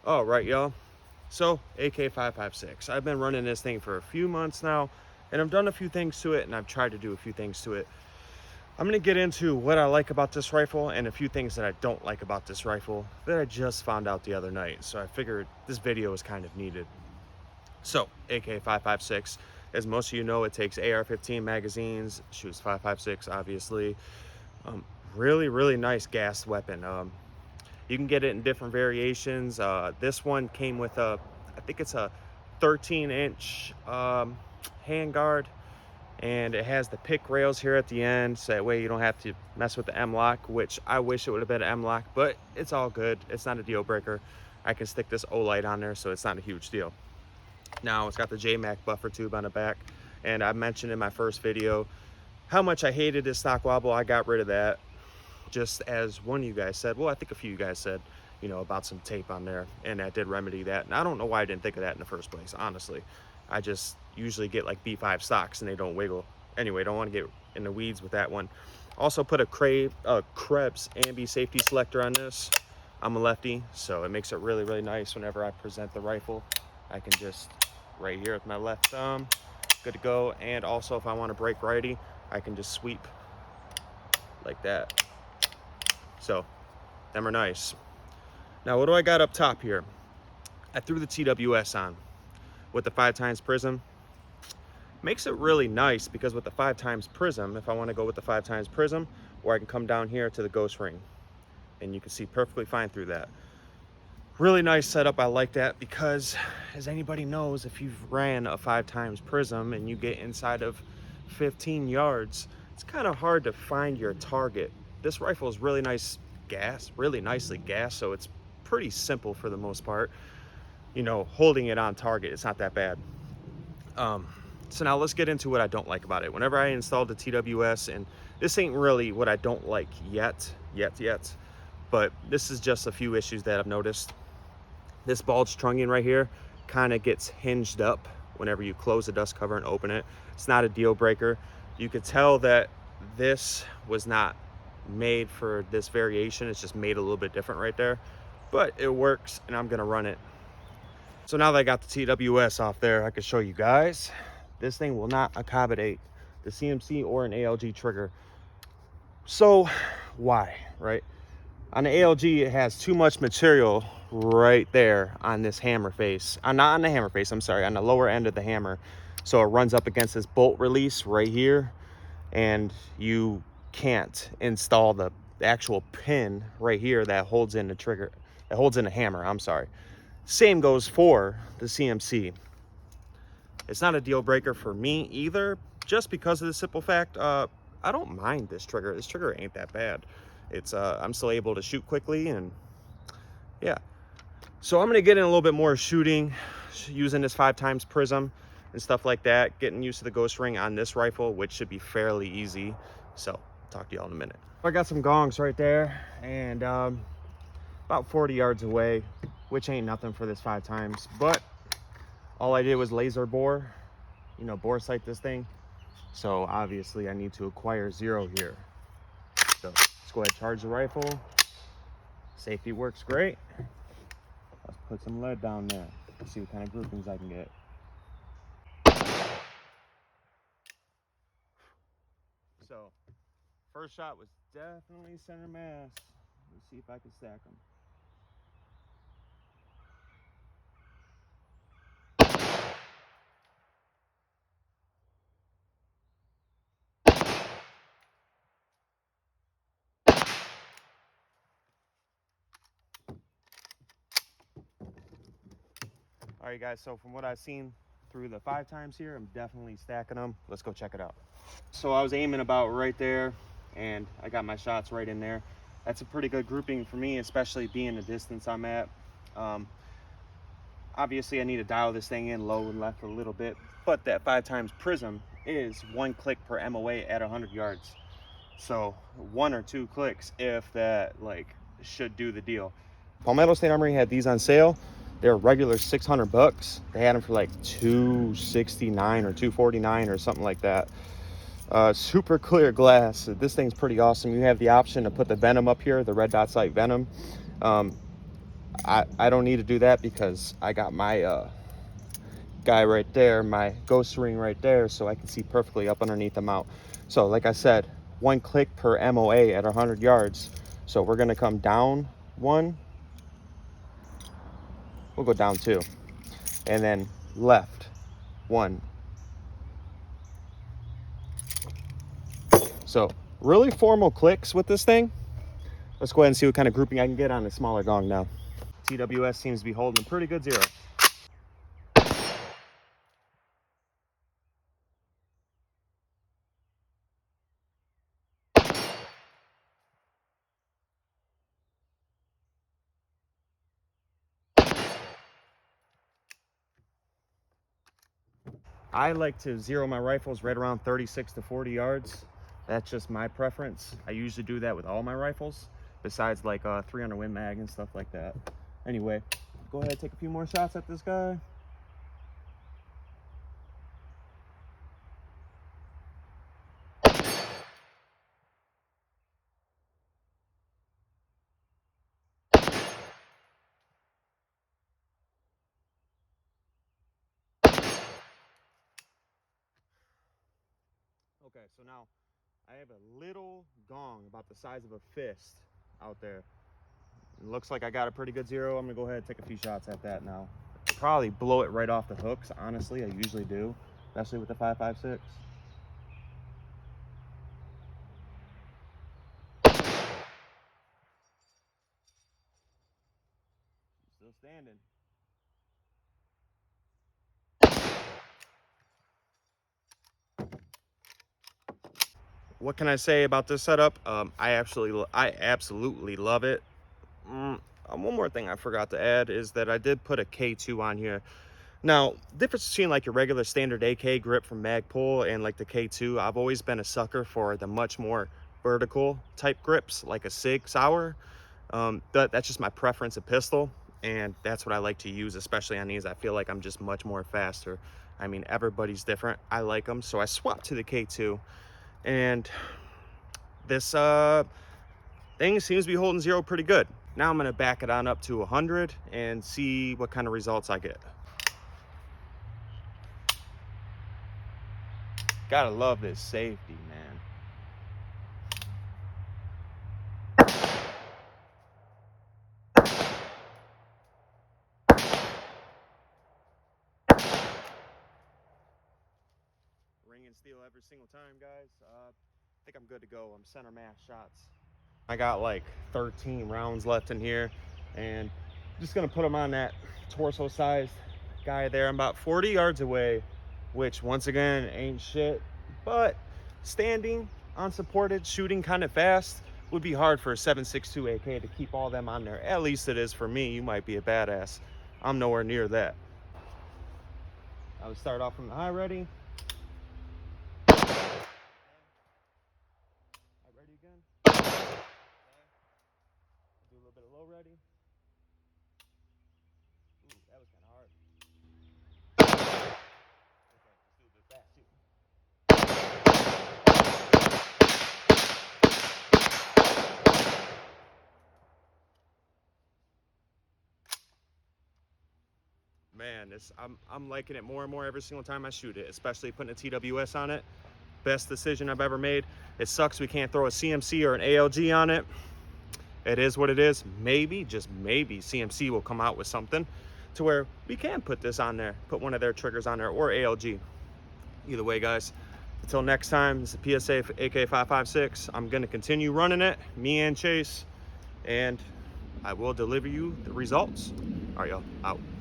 All right, y'all. So AK556. I've been running this thing for a few months now, and I've done a few things to it, and I've tried to do a few things to it. I'm gonna get into what I like about this rifle and a few things that I don't like about this rifle that I just found out the other night. So I figured this video is kind of needed. So AK556, as most of you know, it takes AR-15 magazines, shoots 5.56, obviously. Really nice gas weapon. You can get it in different variations. This one came with I think it's a 13-inch handguard, and it has the pick rails here at the end, so that way you don't have to mess with the M-lock, which I wish it would have been an M-lock, but it's all good. It's not a deal breaker. I can stick this O-light on there, so it's not a huge deal. Now, it's got the J-Mac buffer tube on the back, and I mentioned in my first video how much I hated this stock wobble. I got rid of that, just as one of you guys said. Well, I think a few of you guys said, you know, about some tape on there, and that did remedy that. And I don't know why I didn't think of that in the first place, honestly. I just usually get like B5 stocks and they don't wiggle. Anyway, don't want to get in the weeds with that one. Also put a Krebs ambi safety selector on this. I'm a lefty, so it makes it really nice whenever I present the rifle. I can just right here with my left thumb, good to go. And also if I want to break righty, I can just sweep like that. So them are nice. Now what do I got up top here? I threw the TWS on with the 5x prism. Makes it really nice because with the 5x prism, if I want to go with the 5x prism, or I can come down here to the ghost ring, and you can see perfectly fine through that. Really nice setup. I like that because, as anybody knows, if you've ran a 5x prism and you get inside of 15 yards, it's kind of hard to find your target. This rifle is really nice gas, really nicely gassed, so it's pretty simple for the most part. You know, holding it on target, it's not that bad. So now let's get into what I don't like about it. Whenever I installed the TWS, and this ain't really what I don't like yet, but this is just a few issues that I've noticed. This bulge trunnion right here kind of gets hinged up whenever you close the dust cover and open it. It's not a deal breaker. You could tell that this was not made for this variation. It's just made a little bit different right there, but it works and I'm gonna run it. So now that I got the TWS off there, I can show you guys. This thing will not accommodate the CMC or an ALG trigger. So why, right? On the ALG, it has too much material right there on this hammer face. Not on the hammer face, I'm sorry, on the lower end of the hammer. So it runs up against this bolt release right here, and you can't install the actual pin right here that holds in the trigger, that holds in the hammer, I'm sorry. Same goes for the CMC. It's not a deal breaker for me either, just because of the simple fact, I don't mind this trigger. This trigger ain't that bad. It's I'm still able to shoot quickly, and yeah. So I'm gonna get in a little bit more shooting using this 5x prism and stuff like that, getting used to the ghost ring on this rifle, which should be fairly easy. So talk to y'all in a minute. I got some gongs right there, and about 40 yards away, which ain't nothing for this 5x, but all I did was laser bore, you know, bore sight this thing. So obviously I need to acquire 0 here. So let's go ahead and charge the rifle. Safety works great. Let's put some lead down there. Let's see what kind of groupings I can get. So first shot was definitely center mass. Let's see if I can stack them. All right, guys, so from what I've seen through the 5x here, I'm definitely stacking them. Let's go check it out. So I was aiming about right there, and I got my shots right in there. That's a pretty good grouping for me, especially being the distance I'm at. Obviously, I need to dial this thing in low and left a little bit, but that 5x prism is 1 click per MOA at 100 yards. So 1 or 2 clicks, if that, like, should do the deal. Palmetto State Armory had these on sale. They're regular $600. They had them for like $269 or $249 or something like that. Super clear glass. This thing's pretty awesome. You have the option to put the venom up here, the red dot sight venom. I don't need to do that because I got my guy right there, my ghost ring right there, so I can see perfectly up underneath the mount. So like I said, 1 click per MOA at 100 yards. So we're gonna come down 1, we'll go down 2, and then left 1. So really formal clicks with this thing. Let's go ahead and see what kind of grouping I can get on a smaller gong now. TWS seems to be holding a pretty good 0. I like to zero my rifles right around 36 to 40 yards. That's just my preference. I usually do that with all my rifles, besides like 300 Win Mag and stuff like that. Anyway, go ahead and take a few more shots at this guy. Okay, so now I have a little gong about the size of a fist out there. It looks like I got a pretty good 0. I'm gonna go ahead and take a few shots at that now. Probably blow it right off the hooks, honestly. I usually do, especially with the 5.56. Still standing. What can I say about this setup? I absolutely love it. One more thing I forgot to add is that I did put a K2 on here. Now, difference between like your regular standard AK grip from Magpul and like the K2, I've always been a sucker for the much more vertical type grips, like a Sig Sauer. That's just my preference of pistol, and that's what I like to use, especially on these. I feel like I'm just much more faster. I mean, everybody's different. I like them, so I swapped to the K2, and this thing seems to be holding 0 pretty good. Now I'm gonna back it on up to 100 and see what kind of results I get. Gotta love this safety, man. Ring and steel every single time, guys. I think I'm good to go. I'm center mass shots. I got like 13 rounds left in here, and I'm just gonna put them on that torso sized guy there. I'm about 40 yards away, which once again ain't shit, but standing unsupported, shooting kind of fast would be hard for a 7.62 AK to keep all them on there. At least it is for me. You might be a badass. I'm nowhere near that. I would start off from the high ready. High ready again. Do a little bit of low ready. Ooh, that was kind of hard. Okay, let's do a bit fast too. Man, I'm liking it more and more every single time I shoot it, especially putting a TWS on it. Best decision I've ever made. It sucks we can't throw a CMC or an ALG on it. It is what it is. Maybe, just maybe, CMC will come out with something to where we can put this on there, put one of their triggers on there, or ALG. Either way, guys, until next time, this is PSA for AK556. I'm gonna continue running it, me and Chase, and I will deliver you the results. All right, y'all, out.